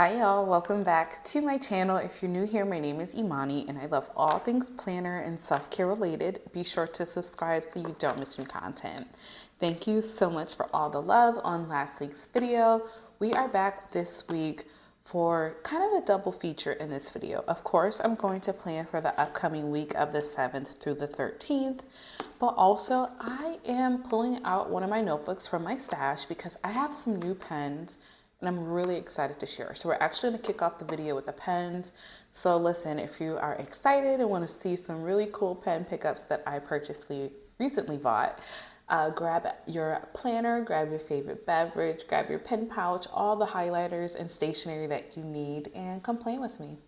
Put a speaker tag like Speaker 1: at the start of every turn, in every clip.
Speaker 1: Hi y'all, welcome back to my channel. If you're new here, my name is Imani and I love all things planner and self-care related. Be sure to subscribe so you don't miss new content. Thank you so much for all the love on last week's video. We are back this week for kind of a double feature in this video. Of course, I'm going to plan for the upcoming week of the 7th through the 13th, but also I am pulling out one of my notebooks from my stash because I have some new pens and I'm really excited to share. So we're actually gonna kick off the video with the pens. So listen, if you are excited and wanna see some really cool pen pickups that I recently bought, grab your planner, grab your favorite beverage, grab your pen pouch, all the highlighters and stationery that you need, and come play with me.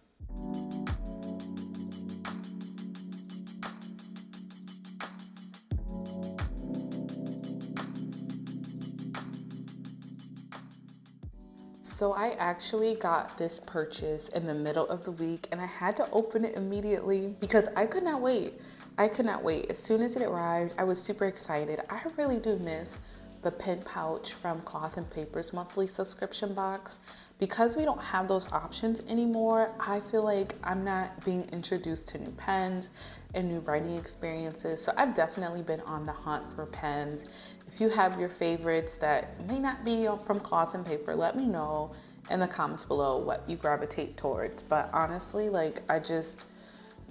Speaker 1: So I actually got this purchase in the middle of the week and I had to open it immediately because I could not wait. I could not wait. As soon as it arrived, I was super excited. I really do miss the pen pouch from Cloth and Paper's monthly subscription box. Because we don't have those options anymore, I feel like I'm not being introduced to new pens and new writing experiences. So I've definitely been on the hunt for pens. If you have your favorites that may not be from Cloth and Paper, let me know in the comments below what you gravitate towards. But honestly,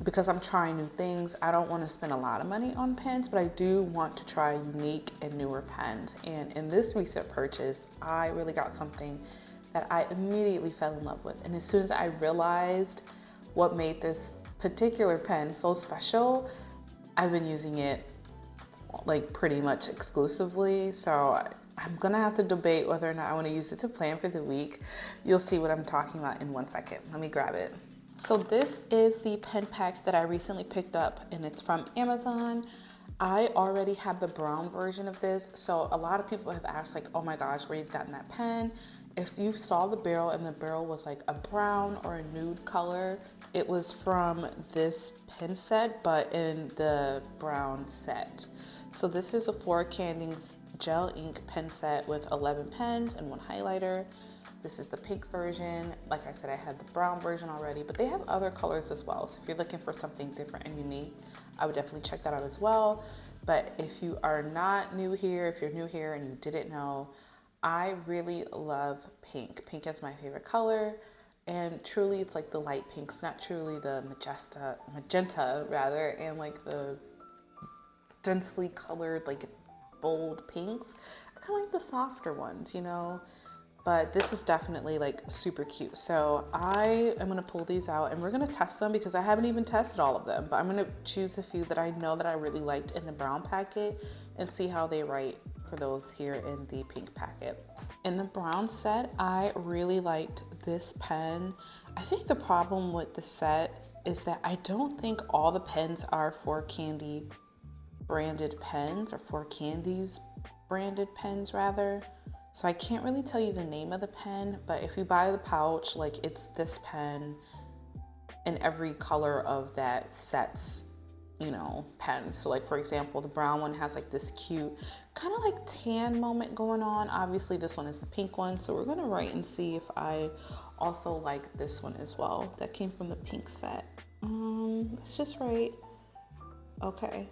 Speaker 1: because I'm trying new things, I don't want to spend a lot of money on pens, but I do want to try unique and newer pens. And in this recent purchase, I really got something that I immediately fell in love with. And as soon as I realized what made this particular pen so special, I've been using it like pretty much exclusively. So I'm gonna have to debate whether or not I want to use it to plan for the week. You'll see what I'm talking about in 1 second. Let me grab it. So this is the pen pack that I recently picked up and it's from Amazon. I already have the brown version of this. So a lot of people have asked like, oh my gosh, where you've gotten that pen? If you saw the barrel and the barrel was like a brown or a nude color, it was from this pen set, but in the brown set. So this is a 4 Candings gel ink pen set with 11 pens and 1 highlighter. This is the pink version. Like I said, I had the brown version already, but they have other colors as well. So if you're looking for something different and unique, I would definitely check that out as well. But if you are not new here, if you're new here and you didn't know, I really love pink. Pink is my favorite color. And truly it's like the light pinks, not truly the magenta rather, and like the densely colored, like bold pinks. I kind of like the softer ones, you know? But this is definitely like super cute. So I am gonna pull these out and we're gonna test them because I haven't even tested all of them, but I'm gonna choose a few that I know that I really liked in the brown packet and see how they write for those here in the pink packet. In the brown set, I really liked this pen. I think the problem with the set is that I don't think all the pens are 4 Candy branded pens, or 4 Candies branded pens rather. So I can't really tell you the name of the pen, but if you buy the pouch, like it's this pen in every color of that set's, pen. So like for example, the brown one has like this cute kind of like tan moment going on. Obviously this one is the pink one. So we're gonna write and see if I also like this one as well. That came from the pink set. Let's just write, okay.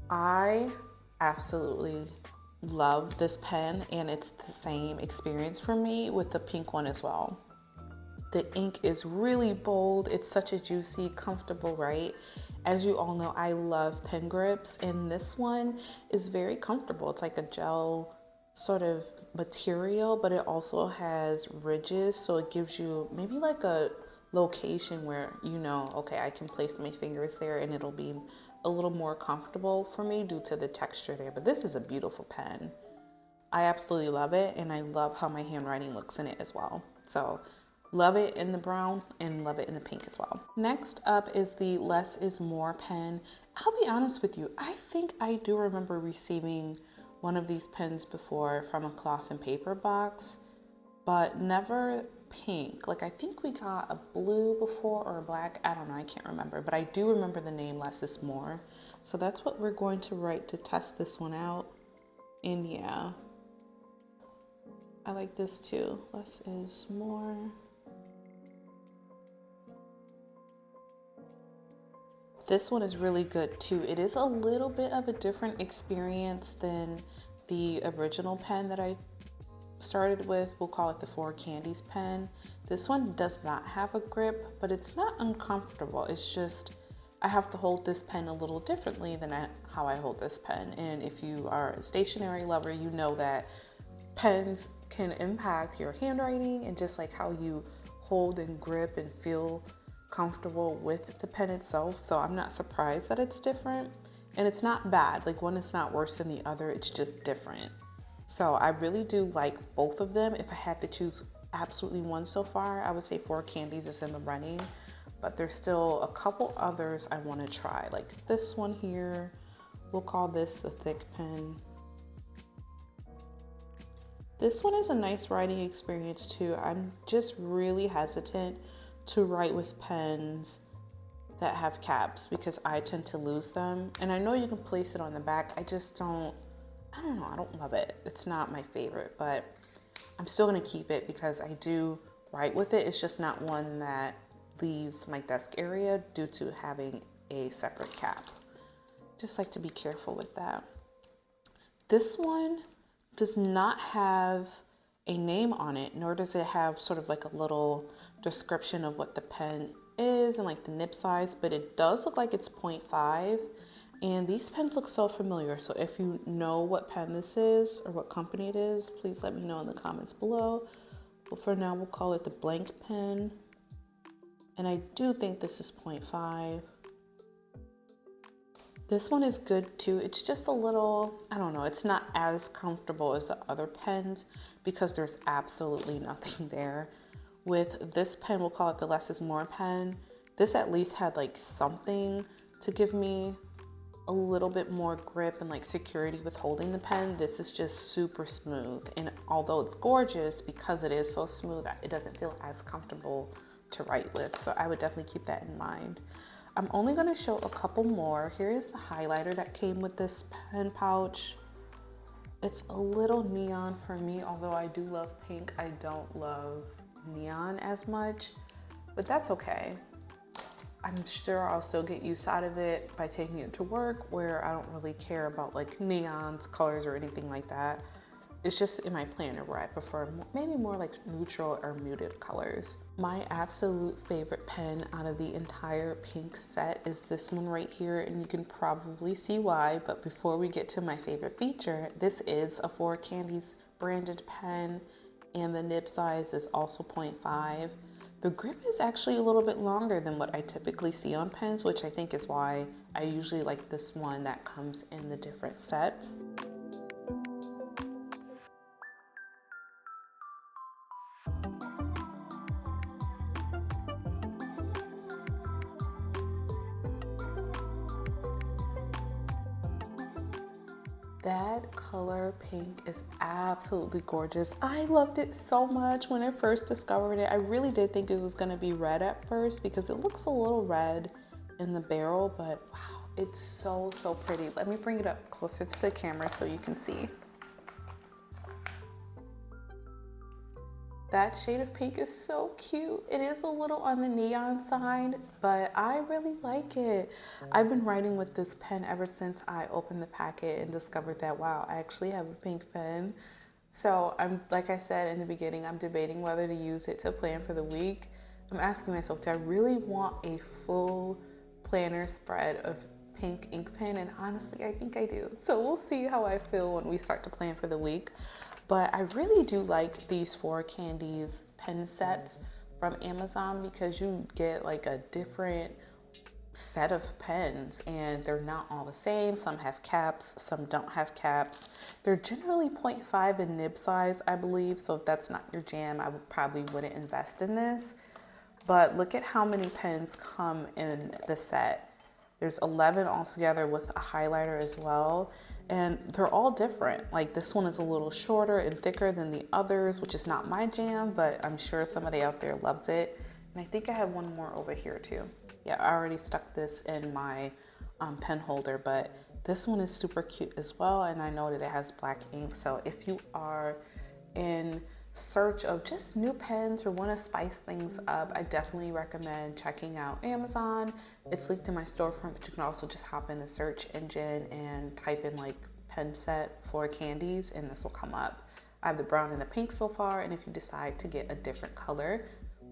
Speaker 1: I absolutely love this pen and it's the same experience for me with the pink one as well. The ink is really bold. It's such a juicy, comfortable write. As you all know, I love pen grips and this one is very comfortable. It's like a gel sort of material, but it also has ridges. So it gives you maybe like a location where okay, I can place my fingers there and it'll be a little more comfortable for me due to the texture there. But this is a beautiful pen. I absolutely love it and I love how my handwriting looks in it as well. So love it in the brown and love it in the pink as well. Next up is the Less is More pen. I'll be honest with you, I think I do remember receiving one of these pens before from a Cloth and Paper box, but never pink. Like I think we got a blue before or a black. I don't know, I can't remember, but I do remember the name Less is More. So that's what we're going to write to test this one out. And yeah, I like this too. Less is more. This one is really good too. It is a little bit of a different experience than the original pen that I started with. We'll call it the Four Candies pen. This one does not have a grip, but it's not uncomfortable. It's just I have to hold this pen a little differently than how I hold this pen. And if you are a stationery lover, you know that pens can impact your handwriting and just like how you hold and grip and feel comfortable with the pen itself. So I'm not surprised that it's different, and it's not bad. Like, one is not worse than the other, it's just different. So I really do like both of them. If I had to choose absolutely one so far, I would say Four Candies is in the running, but there's still a couple others I want to try, like this one here. We'll call this the thick pen. This one is a nice writing experience too. I'm just really hesitant to write with pens that have caps because I tend to lose them. And I know you can place it on the back. I don't know, I don't love it. It's not my favorite, but I'm still gonna keep it because I do write with it. It's just not one that leaves my desk area due to having a separate cap. Just like to be careful with that. This one does not have a name on it, nor does it have sort of like a little description of what the pen is and like the nib size, but it does look like it's 0.5. And these pens look so familiar. So if you know what pen this is or what company it is, please let me know in the comments below. But for now, we'll call it the blank pen. And I do think this is 0.5. This one is good too. It's just a little, I don't know, it's not as comfortable as the other pens because there's absolutely nothing there. With this pen, we'll call it the less is more pen. This at least had like something to give me a little bit more grip and like security with holding the pen. This is just super smooth. And although it's gorgeous, because it is so smooth, it doesn't feel as comfortable to write with. So I would definitely keep that in mind. I'm only going to show a couple more. Here is the highlighter that came with this pen pouch. It's a little neon for me, although I do love pink. I don't love neon as much, but that's okay. I'm sure I'll still get use out of it by taking it to work, where I don't really care about like neons, colors, or anything like that. It's just in my planner where I prefer maybe more like neutral or muted colors. My absolute favorite pen out of the entire pink set is this one right here, and you can probably see why. But before we get to my favorite feature, this is a Four Candies branded pen, and the nib size is also 0.5. The grip is actually a little bit longer than what I typically see on pens, which I think is why I usually like this one that comes in the different sets. That color pink is absolutely gorgeous. I loved it so much when I first discovered it. I really did think it was gonna be red at first because it looks a little red in the barrel, but wow, it's so, so pretty. Let me bring it up closer to the camera so you can see. That shade of pink is so cute. It is a little on the neon side, but I really like it. I've been writing with this pen ever since I opened the packet and discovered that, wow, I actually have a pink pen. So like I said in the beginning, I'm debating whether to use it to plan for the week. I'm asking myself, do I really want a full planner spread of pink ink pen? And honestly, I think I do. So we'll see how I feel when we start to plan for the week. But I really do like these Four Candies pen sets from Amazon because you get like a different set of pens and they're not all the same. Some have caps, some don't have caps. They're generally 0.5 in nib size, I believe. So if that's not your jam, I probably wouldn't invest in this. But look at how many pens come in the set. There's 11 altogether with a highlighter as well. And they're all different. Like this one is a little shorter and thicker than the others, which is not my jam, but I'm sure somebody out there loves it. And I think I have one more over here too. Yeah, I already stuck this in my pen holder, but this one is super cute as well, and I know that it has black ink. So if you are in search of just new pens or want to spice things up, I definitely recommend checking out Amazon. It's linked in my storefront, but you can also just hop in the search engine and type in like pen set for candies, and this will come up. I have the brown and the pink so far, and if you decide to get a different color,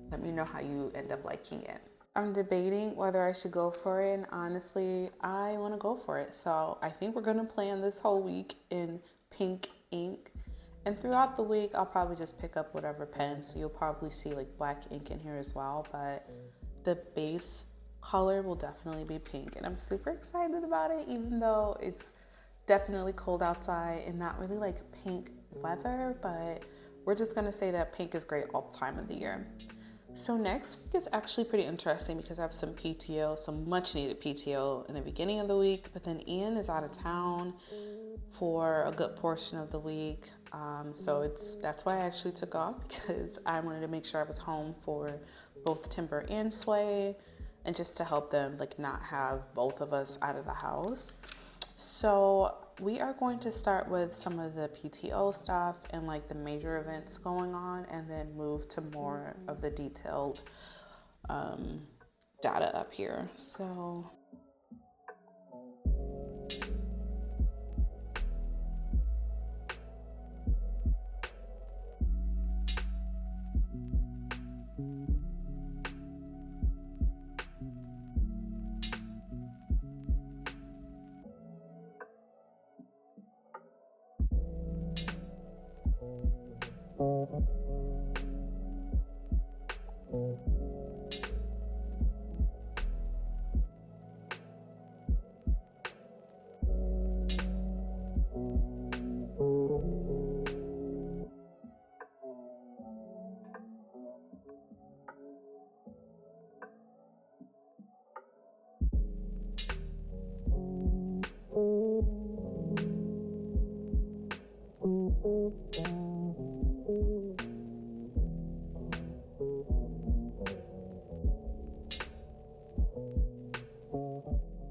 Speaker 1: let me know how you end up liking it. I'm debating whether I should go for it, and honestly, I want to go for it. So I think we're going to plan this whole week in pink ink. And throughout the week, I'll probably just pick up whatever pen. So you'll probably see like black ink in here as well. But the base color will definitely be pink. And I'm super excited about it, even though it's definitely cold outside and not really like pink weather. But we're just going to say that pink is great all the time of the year. So next week is actually pretty interesting because I have some PTO, some much needed PTO in the beginning of the week, but then Ian is out of town for a good portion of the week. So that's why I actually took off, because I wanted to make sure I was home for both Timber and Sway, and just to help them like not have both of us out of the house. So we are going to start with some of the PTO stuff and like the major events going on, and then move to more of the detailed data up here. So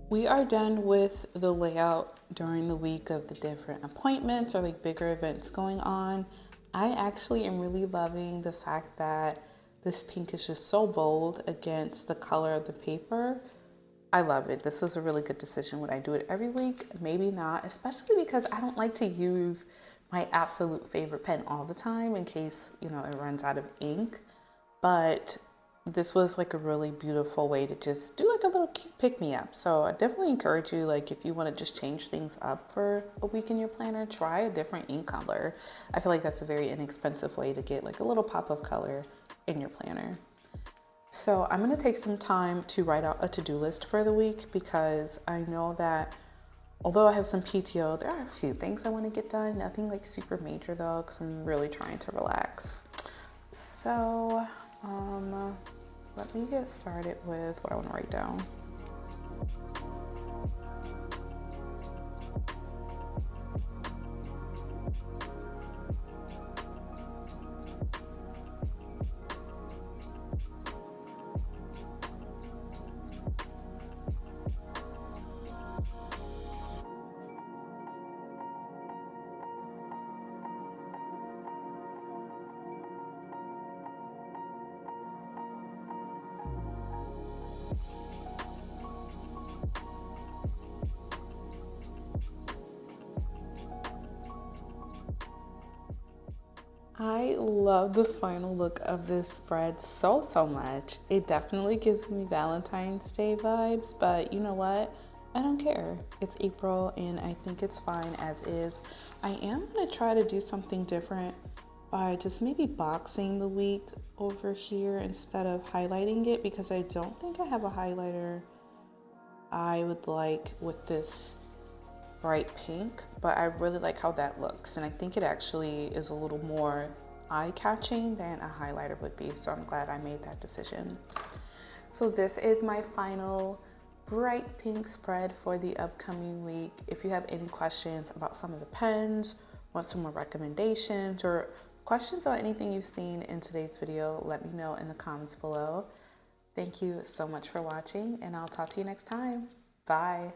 Speaker 1: we are done with the layout during the week of the different appointments or like bigger events going on. I actually am really loving the fact that this pink is just so bold against the color of the paper. I love it. This was a really good decision. Would I do it every week? Maybe not, especially because I don't like to use my absolute favorite pen all the time in case, it runs out of ink. But this was like a really beautiful way to just do like a little pick me up. So I definitely encourage you, like if you want to just change things up for a week in your planner, try a different ink color. I feel like that's a very inexpensive way to get like a little pop of color in your planner. So I'm going to take some time to write out a to-do list for the week, because I know that although I have some PTO, there are a few things I want to get done. Nothing like super major though, because I'm really trying to relax. So let me get started with what I want to write down. I love the final look of this spread so much. It definitely gives me Valentine's Day vibes, but you know what? I don't care. It's April and I think it's fine as is. I am gonna try to do something different by just maybe boxing the week over here instead of highlighting it, because I don't think I have a highlighter I would like with this bright pink, but I really like how that looks, and I think it actually is a little more eye-catching than a highlighter would be, so I'm glad I made that decision. So this is my final bright pink spread for the upcoming week. If you have any questions about some of the pens, want some more recommendations, or questions about anything you've seen in today's video, let me know in the comments below. Thank you so much for watching, and I'll talk to you next time. Bye.